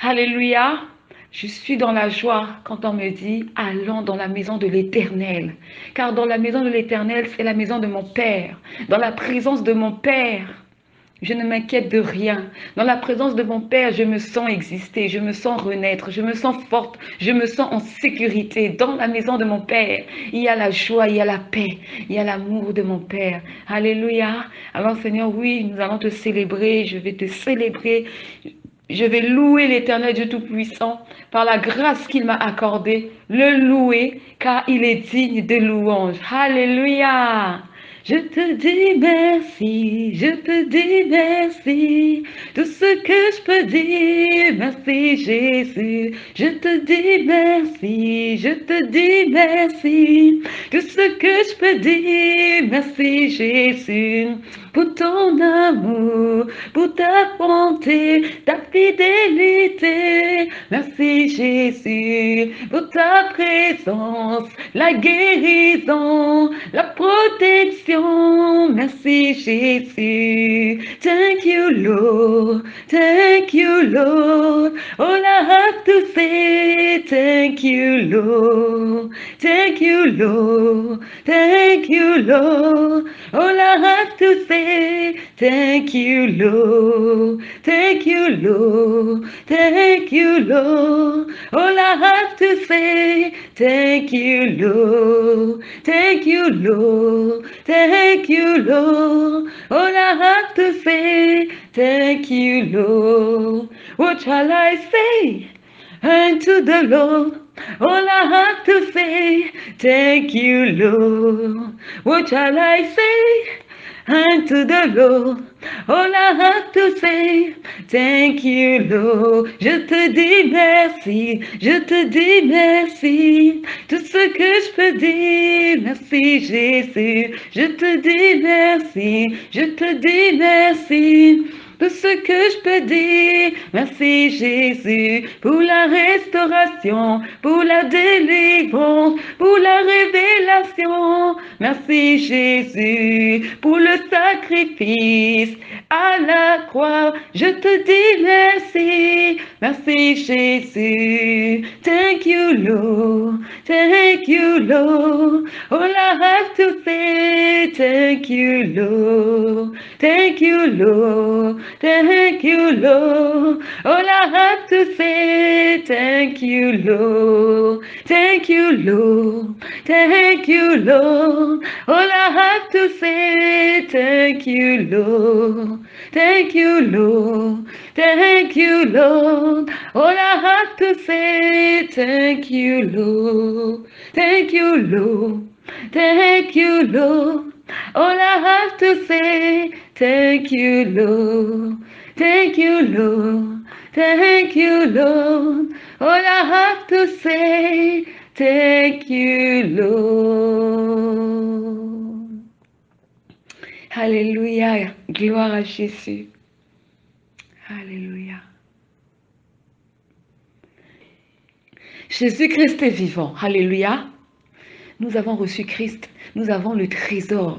Alléluia. Je suis dans la joie quand on me dit allons dans la maison de l'Éternel. Car dans la maison de l'Éternel, c'est la maison de mon Père. Dans la présence de mon Père, je ne m'inquiète de rien. Dans la présence de mon Père, je me sens exister, je me sens renaître, je me sens forte, je me sens en sécurité. Dans la maison de mon Père, il y a la joie, il y a la paix, il y a l'amour de mon Père. Alléluia. Alors Seigneur, oui, nous allons te célébrer, je vais te célébrer. Je vais louer l'Éternel Dieu Tout-Puissant par la grâce qu'il m'a accordée, le louer car il est digne de louange. Alléluia. Je te dis merci, je te dis merci, tout ce que je peux dire, merci Jésus. Je te dis merci, je te dis merci, tout ce que je peux dire, merci Jésus. Pour ton amour, pour ta bonté, ta fidélité. Merci Jésus pour ta présence, la guérison, la protection. Merci Jésus. Thank you Lord, thank you Lord. All I have to say, thank you Lord, thank you Lord, thank you Lord. All I have to say, thank you, Lord. Thank you, Lord. Thank you, Lord. All I have to say, thank you, Lord. Thank you, Lord. Thank you, Lord. All I have to say, thank you, Lord. What shall I say unto the Lord? All I have to say, thank you, Lord. What shall I say unto the Lord? All I have to say, thank you, Lord. Je te dis merci, je te dis merci. Tout ce que je peux dire, merci Jésus. Je te dis merci, je te dis merci. Tout ce que je peux dire, merci Jésus, pour la restauration, pour la délivrance, pour la révélation. Merci Jésus, pour le sacrifice à la croix. Je te dis merci, merci Jésus. Thank you Lord, thank you Lord. All I have to say, thank you Lord, thank you Lord. Thank you, Lord. All I have to say, thank you, Lord. Thank you, Lord. Thank you, Lord. All I have to say, thank you, Lord. Thank you, Lord. Thank you, Lord. All I have to say, thank you, Lord. Thank you, Lord. Thank you, Lord. All I have to say, thank you, Lord. Thank you, Lord. Thank you, Lord. All I have to say, thank you, Lord. Alléluia. Gloire à Jésus. Alléluia. Jésus-Christ est vivant. Alléluia. Nous avons reçu Christ, nous avons le trésor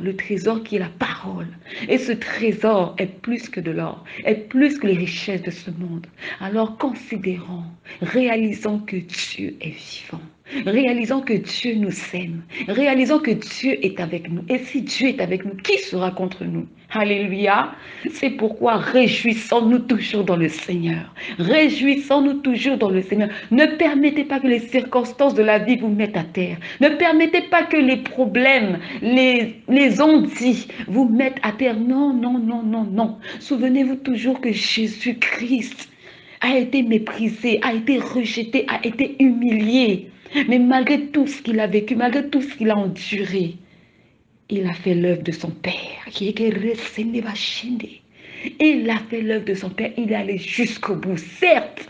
qui est la parole. Et ce trésor est plus que de l'or, est plus que les richesses de ce monde. Alors considérons, réalisons que Dieu est vivant. Réalisons que Dieu nous aime. Réalisons que Dieu est avec nous. Et si Dieu est avec nous, qui sera contre nous? Alléluia. C'est pourquoi réjouissons-nous toujours dans le Seigneur. Réjouissons-nous toujours dans le Seigneur. Ne permettez pas que les circonstances de la vie vous mettent à terre. Ne permettez pas que les problèmes, les ondits vous mettent à terre. Non, non, non, non, non. Souvenez-vous toujours que Jésus-Christ a été méprisé, a été rejeté, a été humilié. Mais malgré tout ce qu'il a vécu, malgré tout ce qu'il a enduré, il a fait l'œuvre de son Père. Il a fait l'œuvre de son Père. Il est allé jusqu'au bout. Certes,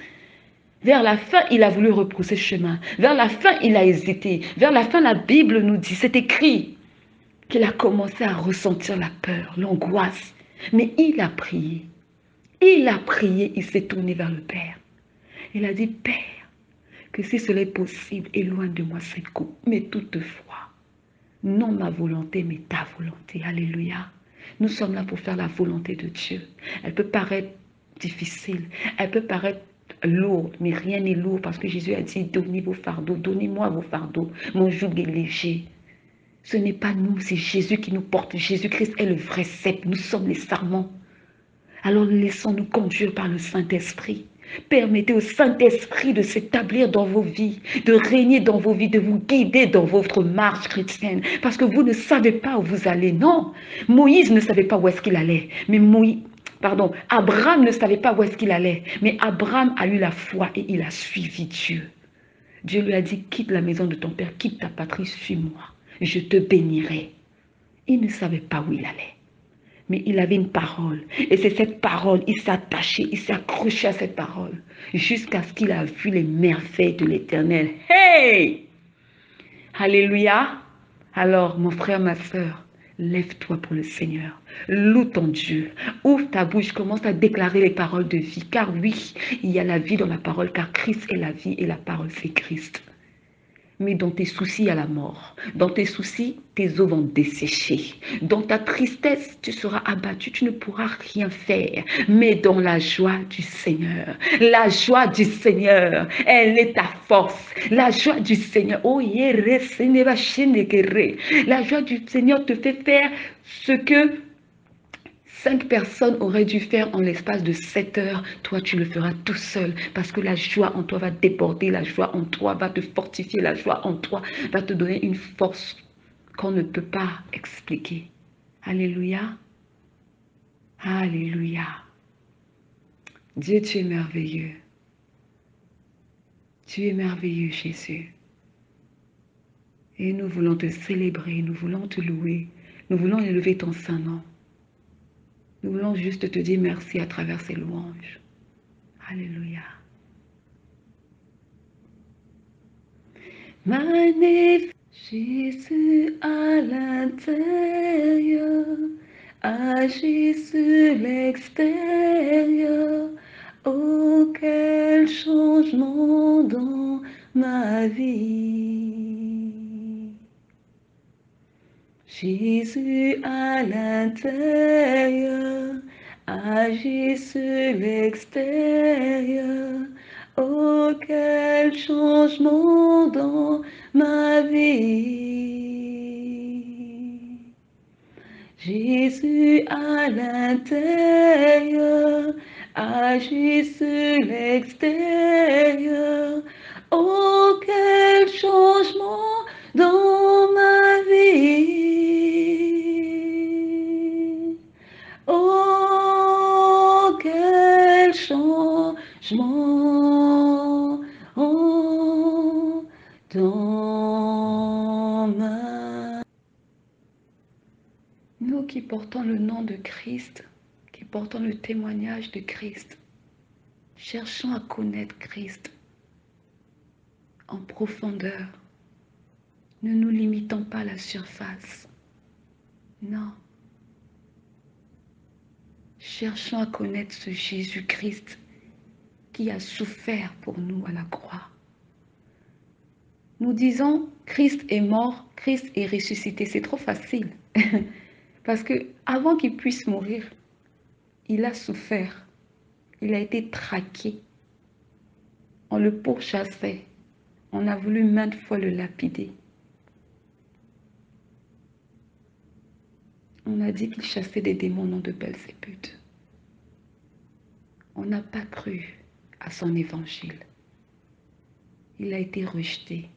vers la fin, il a voulu repousser chemin. Vers la fin, il a hésité. Vers la fin, la Bible nous dit, c'est écrit, qu'il a commencé à ressentir la peur, l'angoisse. Mais il a prié. Il a prié, il s'est tourné vers le Père. Il a dit, Père, que si cela est possible, éloigne de moi cette coupe. Mais toutefois, non ma volonté, mais ta volonté. Alléluia. Nous sommes là pour faire la volonté de Dieu. Elle peut paraître difficile. Elle peut paraître lourde, mais rien n'est lourd parce que Jésus a dit, donnez vos fardeaux, donnez-moi vos fardeaux, mon joug est léger. Ce n'est pas nous, c'est Jésus qui nous porte. Jésus-Christ est le vrai cep, nous sommes les sarments. Alors laissons-nous conduire par le Saint-Esprit. Permettez au Saint-Esprit de s'établir dans vos vies, de régner dans vos vies, de vous guider dans votre marche chrétienne. Parce que vous ne savez pas où vous allez. Non, Moïse ne savait pas où est-ce qu'il allait. Mais Abraham ne savait pas où est-ce qu'il allait. Mais Abraham a eu la foi et il a suivi Dieu. Dieu lui a dit, quitte la maison de ton père, quitte ta patrie, suis-moi. Je te bénirai. Il ne savait pas où il allait. Mais il avait une parole. Et c'est cette parole, il s'est attaché, il s'est accroché à cette parole. Jusqu'à ce qu'il a vu les merveilles de l'Éternel. Hey! Alléluia! Alors, mon frère, ma soeur, lève-toi pour le Seigneur. Loue ton Dieu. Ouvre ta bouche, commence à déclarer les paroles de vie. Car oui, il y a la vie dans la parole, car Christ est la vie et la parole, c'est Christ. Mais dans tes soucis, il y a la mort. Dans tes soucis, tes os vont dessécher. Dans ta tristesse, tu seras abattu, tu ne pourras rien faire. Mais dans la joie du Seigneur, la joie du Seigneur, elle est ta force. La joie du Seigneur, oh, la joie du Seigneur te fait faire ce que 5 personnes auraient dû faire en l'espace de 7 heures. Toi, tu le feras tout seul parce que la joie en toi va déborder, la joie en toi va te fortifier, la joie en toi va te donner une force qu'on ne peut pas expliquer. Alléluia. Alléluia. Dieu, tu es merveilleux. Tu es merveilleux, Jésus. Et nous voulons te célébrer, nous voulons te louer, nous voulons élever ton saint nom. Nous voulons juste te dire merci à travers ces louanges. Alléluia. Magnifique Jésus à l'intérieur, agis sur l'extérieur. Oh, quel changement dans ma vie. Jésus à l'intérieur, agis sur l'extérieur. Oh, quel changement dans ma vie. Jésus à l'intérieur, agis sur l'extérieur. Oh, quel changement dans ma vie. Oh, quel changement dans ma... Nous qui portons le nom de Christ, qui portons le témoignage de Christ, cherchons à connaître Christ en profondeur. Ne nous limitons pas à la surface. Non. Cherchons à connaître ce Jésus-Christ qui a souffert pour nous à la croix. Nous disons, Christ est mort, Christ est ressuscité. C'est trop facile. Parce que avant qu'il puisse mourir, il a souffert. Il a été traqué. On le pourchassait. On a voulu maintes fois le lapider. On a dit qu'il chassait des démons au nom de Belzébuth. On n'a pas cru à son évangile. Il a été rejeté,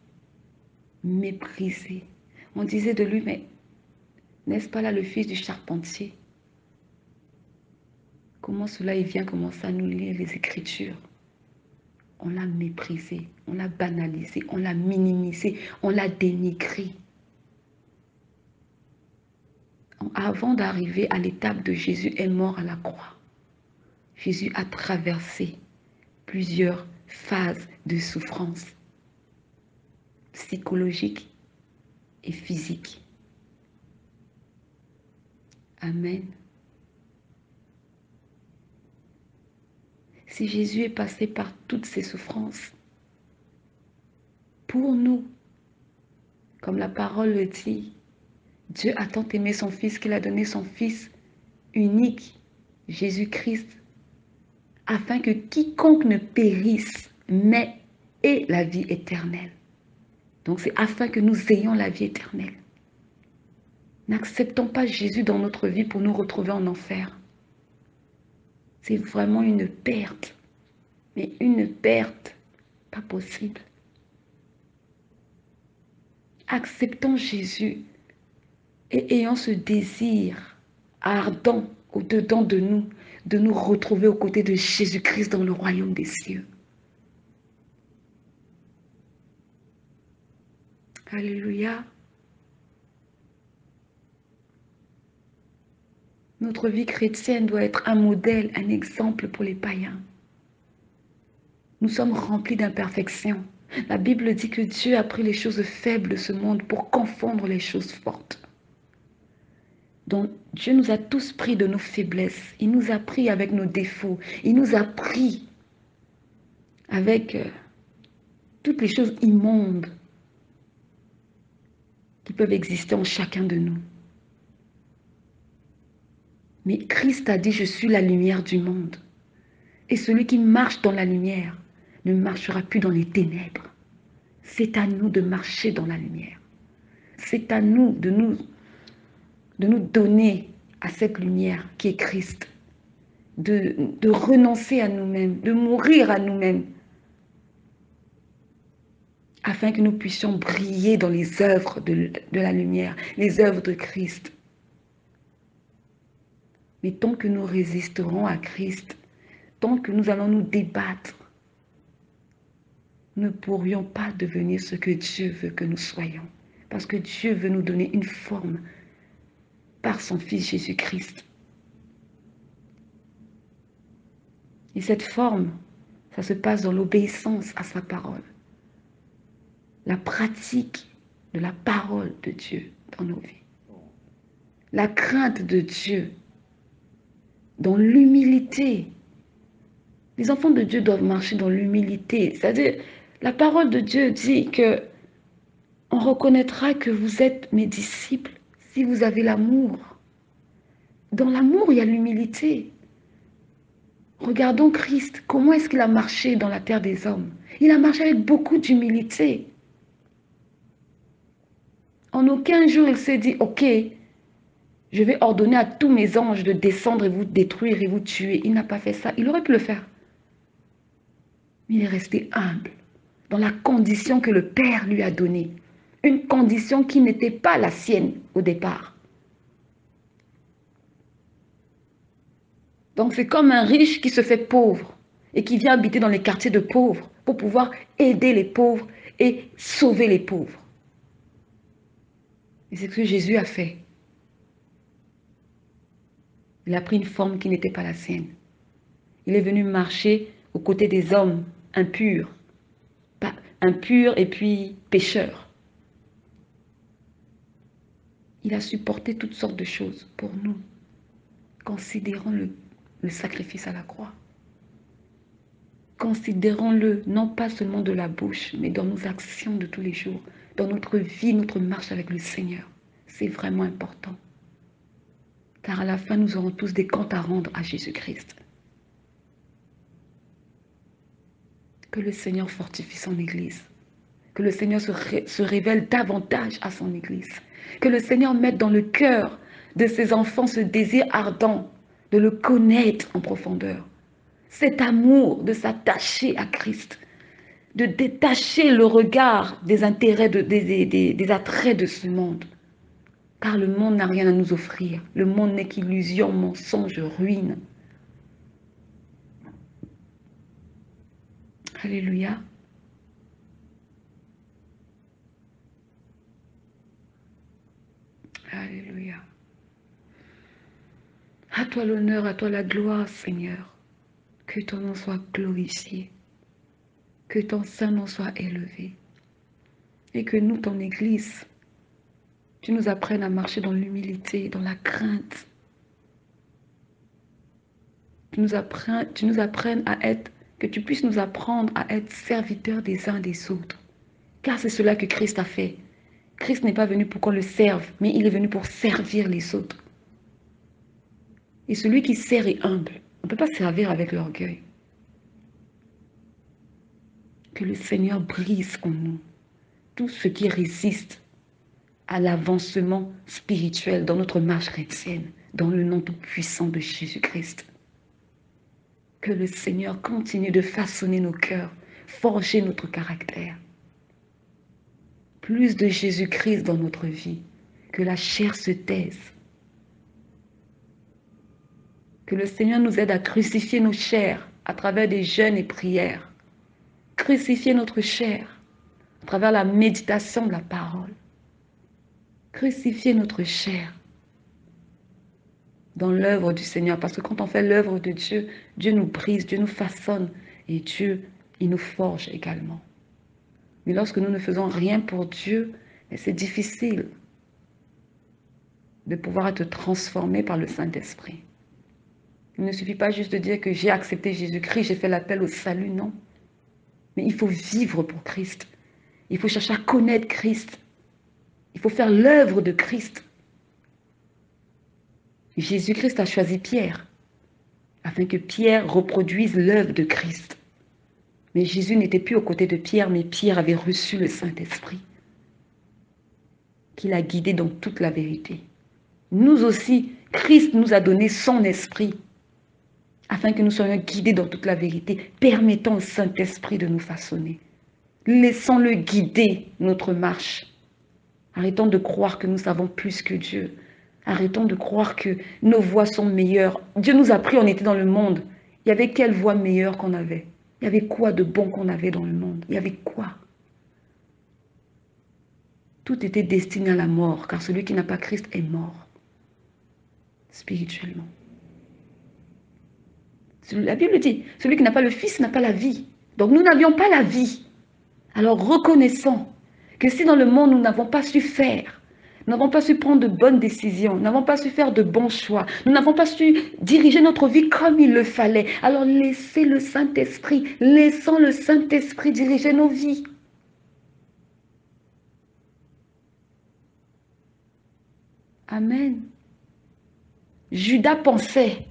méprisé. On disait de lui, mais n'est-ce pas là le fils du charpentier? Comment cela, il vient commencer à nous lire les Écritures? On l'a méprisé, on l'a banalisé, on l'a minimisé, on l'a dénigré. Avant d'arriver à l'étape de Jésus est mort à la croix, Jésus a traversé plusieurs phases de souffrance psychologique et physique. Amen. Si Jésus est passé par toutes ces souffrances, pour nous, comme la parole le dit, Dieu a tant aimé son Fils qu'il a donné son Fils unique, Jésus-Christ, afin que quiconque ne périsse, mais ait la vie éternelle. Donc c'est afin que nous ayons la vie éternelle. N'acceptons pas Jésus dans notre vie pour nous retrouver en enfer. C'est vraiment une perte, mais une perte pas possible. Acceptons Jésus et ayons ce désir ardent au-dedans de nous retrouver aux côtés de Jésus-Christ dans le royaume des cieux. Alléluia. Notre vie chrétienne doit être un modèle, un exemple pour les païens. Nous sommes remplis d'imperfections. La Bible dit que Dieu a pris les choses faibles de ce monde pour confondre les choses fortes. Donc Dieu nous a tous pris de nos faiblesses. Il nous a pris avec nos défauts. Il nous a pris avec toutes les choses immondes qui peuvent exister en chacun de nous. Mais Christ a dit, je suis la lumière du monde. Et celui qui marche dans la lumière ne marchera plus dans les ténèbres. C'est à nous de marcher dans la lumière. C'est à nous de nous donner à cette lumière qui est Christ. De renoncer à nous-mêmes, de mourir à nous-mêmes, afin que nous puissions briller dans les œuvres de la lumière, les œuvres de Christ. Mais tant que nous résisterons à Christ, tant que nous allons nous débattre, nous ne pourrions pas devenir ce que Dieu veut que nous soyons. Parce que Dieu veut nous donner une forme par son Fils Jésus-Christ. Et cette forme, ça se passe dans l'obéissance à sa parole. La pratique de la parole de Dieu dans nos vies. La crainte de Dieu dans l'humilité. Les enfants de Dieu doivent marcher dans l'humilité. C'est-à-dire, la parole de Dieu dit que on reconnaîtra que vous êtes mes disciples si vous avez l'amour. Dans l'amour, il y a l'humilité. Regardons Christ. Comment est-ce qu'il a marché dans la terre des hommes? Il a marché avec beaucoup d'humilité. En aucun jour, il s'est dit, ok, je vais ordonner à tous mes anges de descendre et vous détruire et vous tuer. Il n'a pas fait ça. Il aurait pu le faire. Mais il est resté humble dans la condition que le Père lui a donnée. Une condition qui n'était pas la sienne au départ. Donc c'est comme un riche qui se fait pauvre et qui vient habiter dans les quartiers de pauvres pour pouvoir aider les pauvres et sauver les pauvres. Et c'est ce que Jésus a fait. Il a pris une forme qui n'était pas la sienne. Il est venu marcher aux côtés des hommes impurs, impurs et puis pécheurs. Il a supporté toutes sortes de choses pour nous. Considérons le sacrifice à la croix. Considérons-le non pas seulement de la bouche, mais dans nos actions de tous les jours, dans notre vie, notre marche avec le Seigneur. C'est vraiment important. Car à la fin, nous aurons tous des comptes à rendre à Jésus-Christ. Que le Seigneur fortifie son Église. Que le Seigneur se révèle davantage à son Église. Que le Seigneur mette dans le cœur de ses enfants ce désir ardent de le connaître en profondeur. Cet amour de s'attacher à Christ. De détacher le regard des intérêts, des attraits de ce monde. Car le monde n'a rien à nous offrir. Le monde n'est qu'illusion, mensonge, ruine. Alléluia. Alléluia. À toi l'honneur, à toi la gloire, Seigneur. Que ton nom soit glorifié. Que ton saint nom soit élevé. Et que nous, ton Église, tu nous apprennes à marcher dans l'humilité, dans la crainte. Tu nous apprennes à être, que tu puisses nous apprendre à être serviteurs des uns des autres. Car c'est cela que Christ a fait. Christ n'est pas venu pour qu'on le serve, mais il est venu pour servir les autres. Et celui qui sert est humble. On ne peut pas servir avec l'orgueil. Que le Seigneur brise en nous tout ce qui résiste à l'avancement spirituel dans notre marche chrétienne, dans le nom tout-puissant de Jésus-Christ. Que le Seigneur continue de façonner nos cœurs, forger notre caractère. Plus de Jésus-Christ dans notre vie, que la chair se taise. Que le Seigneur nous aide à crucifier nos chairs à travers des jeûnes et prières. Crucifier notre chair à travers la méditation de la parole. Crucifier notre chair dans l'œuvre du Seigneur. Parce que quand on fait l'œuvre de Dieu, Dieu nous brise, Dieu nous façonne et Dieu, il nous forge également. Mais lorsque nous ne faisons rien pour Dieu, c'est difficile de pouvoir être transformé par le Saint-Esprit. Il ne suffit pas juste de dire que j'ai accepté Jésus-Christ, j'ai fait l'appel au salut, non. Mais il faut vivre pour Christ. Il faut chercher à connaître Christ. Il faut faire l'œuvre de Christ. Jésus-Christ a choisi Pierre, afin que Pierre reproduise l'œuvre de Christ. Mais Jésus n'était plus aux côtés de Pierre, mais Pierre avait reçu le Saint-Esprit, qui l'a guidé dans toute la vérité. Nous aussi, Christ nous a donné son esprit, afin que nous soyons guidés dans toute la vérité, permettant au Saint-Esprit de nous façonner. Laissons-le guider notre marche. Arrêtons de croire que nous savons plus que Dieu. Arrêtons de croire que nos voies sont meilleures. Dieu nous a pris, on était dans le monde. Il y avait quelle voie meilleure qu'on avait? Il y avait quoi de bon qu'on avait dans le monde? Il y avait quoi? Tout était destiné à la mort, car celui qui n'a pas Christ est mort, spirituellement. La Bible dit, celui qui n'a pas le Fils n'a pas la vie. Donc nous n'avions pas la vie. Alors reconnaissons que si dans le monde nous n'avons pas su faire, nous n'avons pas su prendre de bonnes décisions, nous n'avons pas su faire de bons choix, nous n'avons pas su diriger notre vie comme il le fallait, alors laissez le Saint-Esprit, laissons le Saint-Esprit diriger nos vies. Amen. Judas pensait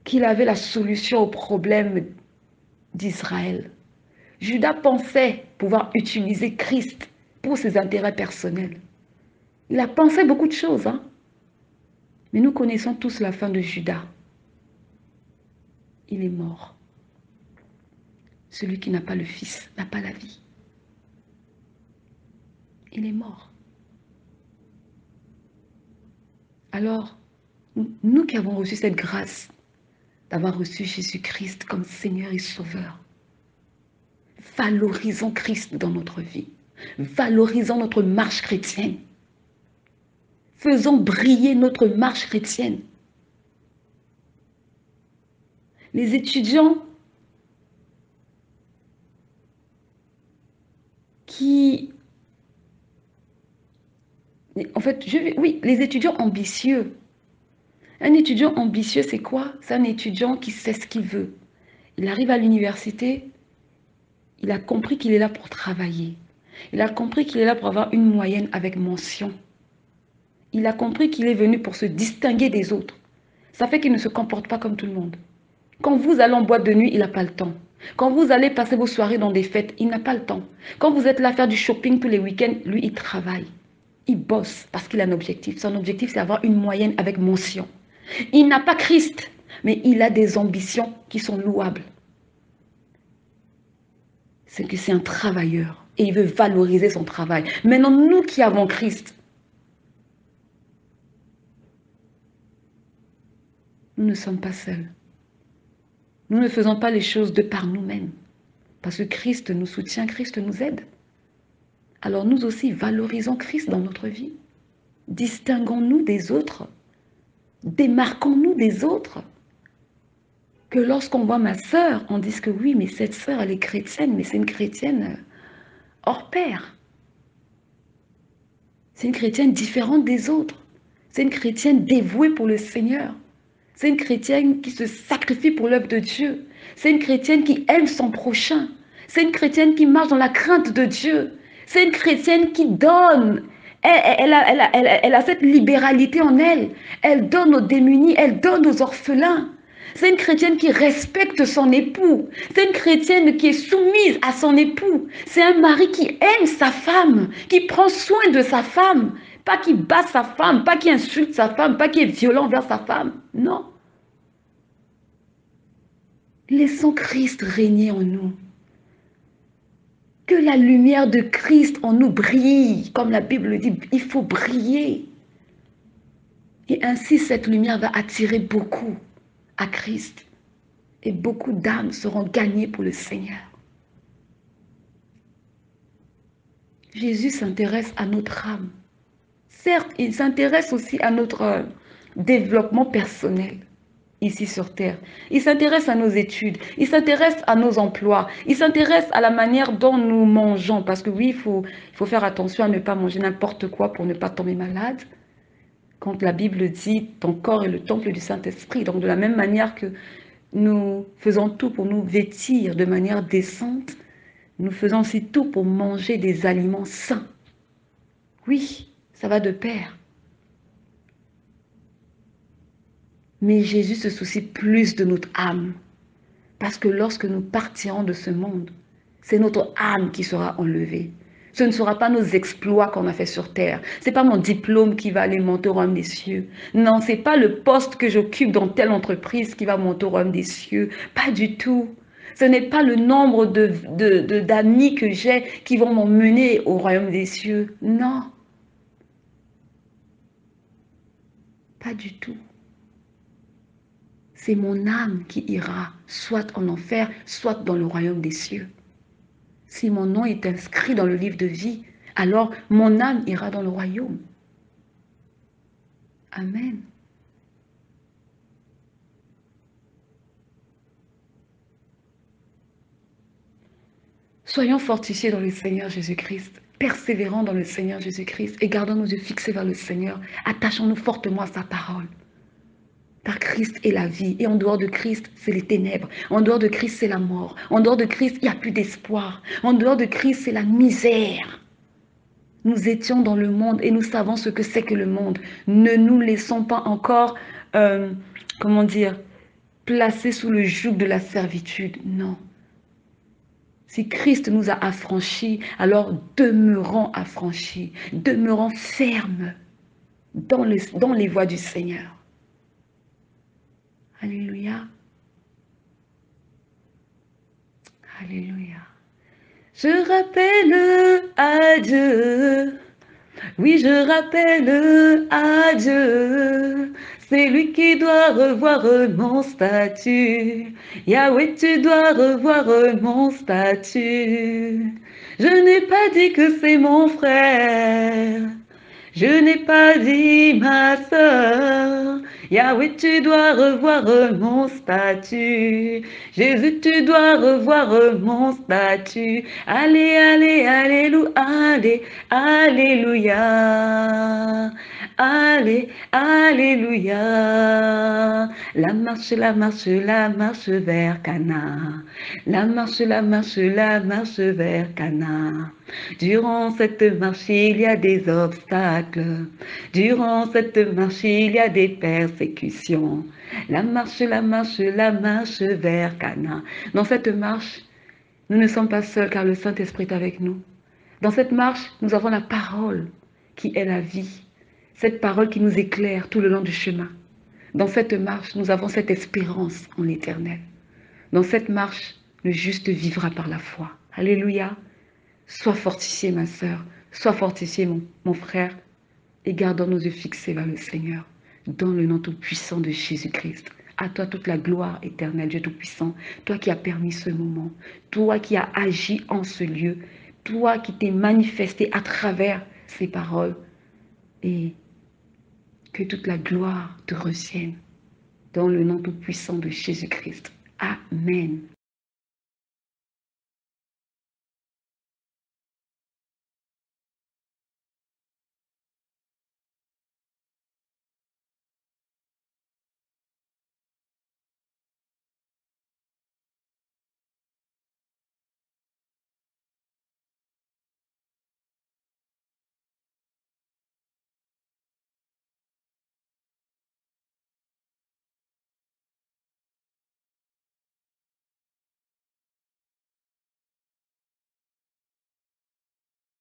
qu'il avait la solution au problème d'Israël. Judas pensait pouvoir utiliser Christ pour ses intérêts personnels. Il a pensé beaucoup de choses, hein? Mais nous connaissons tous la fin de Judas. Il est mort. Celui qui n'a pas le Fils n'a pas la vie. Il est mort. Alors, nous qui avons reçu cette grâce d'avoir reçu Jésus-Christ comme Seigneur et Sauveur, valorisons Christ dans notre vie. Valorisons notre marche chrétienne. Faisons briller notre marche chrétienne. Les étudiants qui... En fait, les étudiants ambitieux. Un étudiant ambitieux, c'est quoi? C'est un étudiant qui sait ce qu'il veut. Il arrive à l'université, il a compris qu'il est là pour travailler. Il a compris qu'il est là pour avoir une moyenne avec mention. Il a compris qu'il est venu pour se distinguer des autres. Ça fait qu'il ne se comporte pas comme tout le monde. Quand vous allez en boîte de nuit, il n'a pas le temps. Quand vous allez passer vos soirées dans des fêtes, il n'a pas le temps. Quand vous êtes là à faire du shopping tous les week-ends, lui, il travaille. Il bosse parce qu'il a un objectif. Son objectif, c'est avoir une moyenne avec mention. Il n'a pas Christ, mais il a des ambitions qui sont louables. C'est que c'est un travailleur et il veut valoriser son travail. Maintenant, nous qui avons Christ, nous ne sommes pas seuls. Nous ne faisons pas les choses de par nous-mêmes. Parce que Christ nous soutient, Christ nous aide. Alors nous aussi, valorisons Christ dans notre vie. Distinguons-nous des autres. Démarquons-nous des autres. Que lorsqu'on voit ma sœur, on dise que oui, mais cette sœur, elle est chrétienne, mais c'est une chrétienne hors pair. C'est une chrétienne différente des autres. C'est une chrétienne dévouée pour le Seigneur. C'est une chrétienne qui se sacrifie pour l'œuvre de Dieu. C'est une chrétienne qui aime son prochain. C'est une chrétienne qui marche dans la crainte de Dieu. C'est une chrétienne qui donne. Elle a cette libéralité en elle. Elle donne aux démunis, elle donne aux orphelins. C'est une chrétienne qui respecte son époux. C'est une chrétienne qui est soumise à son époux. C'est un mari qui aime sa femme, qui prend soin de sa femme. Pas qui bat sa femme, pas qui insulte sa femme, pas qui est violent vers sa femme. Non. Laissons Christ régner en nous. Que la lumière de Christ en nous brille. Comme la Bible dit, il faut briller. Et ainsi, cette lumière va attirer beaucoup à Christ. Et beaucoup d'âmes seront gagnées pour le Seigneur. Jésus s'intéresse à notre âme. Certes, il s'intéresse aussi à notre développement personnel ici sur terre. Il s'intéresse à nos études, il s'intéresse à nos emplois, il s'intéresse à la manière dont nous mangeons. Parce que oui, il faut faire attention à ne pas manger n'importe quoi pour ne pas tomber malade. Quand la Bible dit « ton corps est le temple du Saint-Esprit », donc de la même manière que nous faisons tout pour nous vêtir de manière décente, nous faisons aussi tout pour manger des aliments sains. Oui, ça va de pair. Mais Jésus se soucie plus de notre âme. Parce que lorsque nous partirons de ce monde, c'est notre âme qui sera enlevée. Ce ne sera pas nos exploits qu'on a fait sur terre. Ce n'est pas mon diplôme qui va aller monter au royaume des cieux. Non, ce n'est pas le poste que j'occupe dans telle entreprise qui va monter au royaume des cieux. Pas du tout. Ce n'est pas le nombre d'amis que j'ai qui vont m'emmener au royaume des cieux. Non. Pas du tout. C'est mon âme qui ira, soit en enfer, soit dans le royaume des cieux. Si mon nom est inscrit dans le livre de vie, alors mon âme ira dans le royaume. Amen. Soyons fortifiés dans le Seigneur Jésus-Christ, persévérants dans le Seigneur Jésus-Christ et gardons nos yeux fixés vers le Seigneur. Attachons-nous fortement à sa parole. Car Christ est la vie. Et en dehors de Christ, c'est les ténèbres. En dehors de Christ, c'est la mort. En dehors de Christ, il n'y a plus d'espoir. En dehors de Christ, c'est la misère. Nous étions dans le monde et nous savons ce que c'est que le monde. Ne nous laissons pas encore, comment dire, placés sous le joug de la servitude. Non. Si Christ nous a affranchis, alors demeurons affranchis. Demeurons fermes dans les voies du Seigneur. Alléluia. Alléluia. Je rappelle à Dieu. Oui, je rappelle à Dieu. C'est lui qui doit revoir mon statut. Yahweh, tu dois revoir mon statut. Je n'ai pas dit que c'est mon frère. Je n'ai pas dit ma soeur. Yahweh, tu dois revoir mon statut. Jésus, tu dois revoir mon statut. Allez, allez, alléluia, allez, alléluia. Allez, alléluia. La marche, la marche, la marche vers Cana. La marche, la marche, la marche vers Cana. Durant cette marche, il y a des obstacles. Durant cette marche, il y a des persécutions. La marche, la marche, la marche vers Cana. Dans cette marche, nous ne sommes pas seuls car le Saint-Esprit est avec nous. Dans cette marche, nous avons la parole qui est la vie. Cette parole qui nous éclaire tout le long du chemin. Dans cette marche, nous avons cette espérance en l'éternel. Dans cette marche, le juste vivra par la foi. Alléluia. Sois fortifié, ma sœur. Sois fortifié, mon frère. Et gardons nos yeux fixés vers le Seigneur. Dans le nom tout-puissant de Jésus-Christ. À toi toute la gloire éternelle, Dieu tout-puissant. Toi qui as permis ce moment. Toi qui as agi en ce lieu. Toi qui t'es manifesté à travers ces paroles. Et que toute la gloire te revienne. Dans le nom tout-puissant de Jésus-Christ. Amen.